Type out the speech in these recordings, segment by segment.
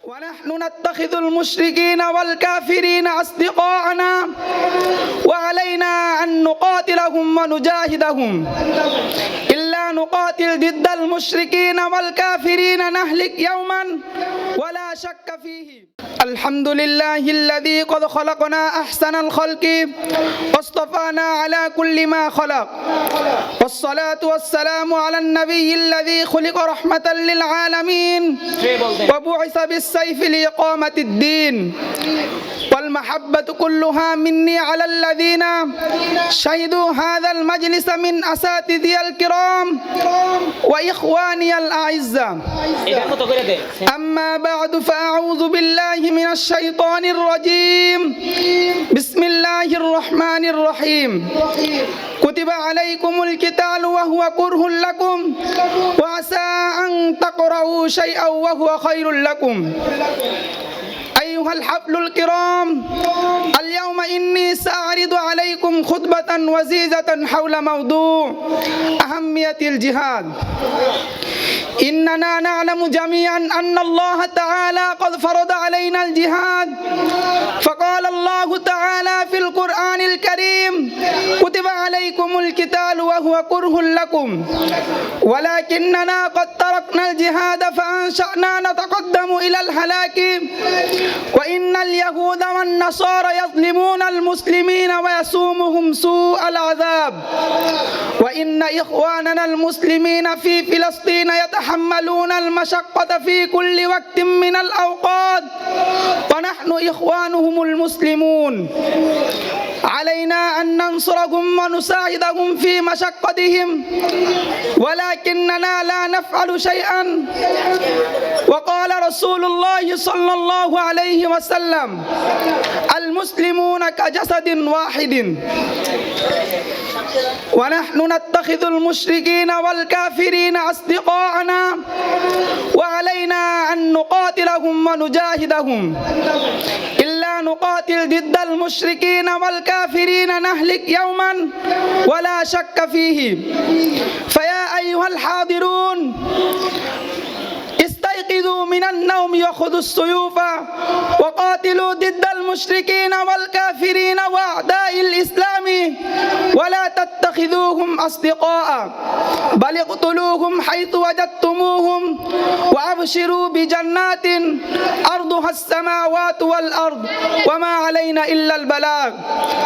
ونحن نتخذ المشركين والكافرين أصدقاءنا وعلينا أن نقاتلهم ونجاهدهم إلا نقاتل ضد المشركين والكافرين نهلك يوما ولا شك فيه. الحمد لله الذي قد خلقنا أحسن الخلق واصطفانا على كل ما خلق، والصلاة والسلام على النبي الذي خلق رحمة للعالمين وبعث بالسيف لإقامة الدين، والمحبة كلها مني على الذين شهدوا هذا المجلس من أساتذتي الكرام وإخواني الأعزاء. أما بعد فأعوذ بالله من الشيطان الرجيم. بسم الله الرحمن الرحيم. كتب عليكم القتال وهو كره لكم وعسى أن تكرهوا شيئا وهو خير لكم. أيها الحفل الكرام، اليوم إني سأعرض عليكم خطبة وزيزة حول موضوع أهمية الجهاد. إننا نعلم جميعا أن الله تعالى قد فرض علينا الجهاد، فقال الله تعالى في القرآن الكريم: كتب عليكم القتال وهو كره لكم، ولكننا قد تركنا الجهاد فأنشأنا نتقدم إلى الهلاك. وإن اليهود والنصارى يظلمون المسلمين ويسومهم سوء العذاب، وإن إخواننا المسلمين في فلسطين يتحملون المشقة في كل وقت من الأوقات، ونحن إخوانهم المسلمون. علينا أن ننصرهم ونساعدهم في مشقتهم، ولكننا لا نفعل شيئا. وقال رسول الله صلى الله عليه وسلم: المسلمون كجسد واحد. ونحن نتخذ المشركين والكافرين أصدقاءنا وعلينا أن نقاتلهم ونجاهدهم إلا نقاتل ضد المشركين والكافرين نهلك يوما ولا شك فيه. فيا أيها الحاضرون، استيقظوا من النوم وخذوا السيوف وقاتلوا ضد المشركين والكافرين وأعداء الإسلام، ولا تتخذوهم أصدقاء بل اقتلوهم حيث وجدتموهم، وأبشروا بجنات أرضها السماوات والأرض وما علينا إلا البلاغ.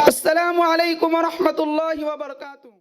السلام عليكم ورحمة الله وبركاته.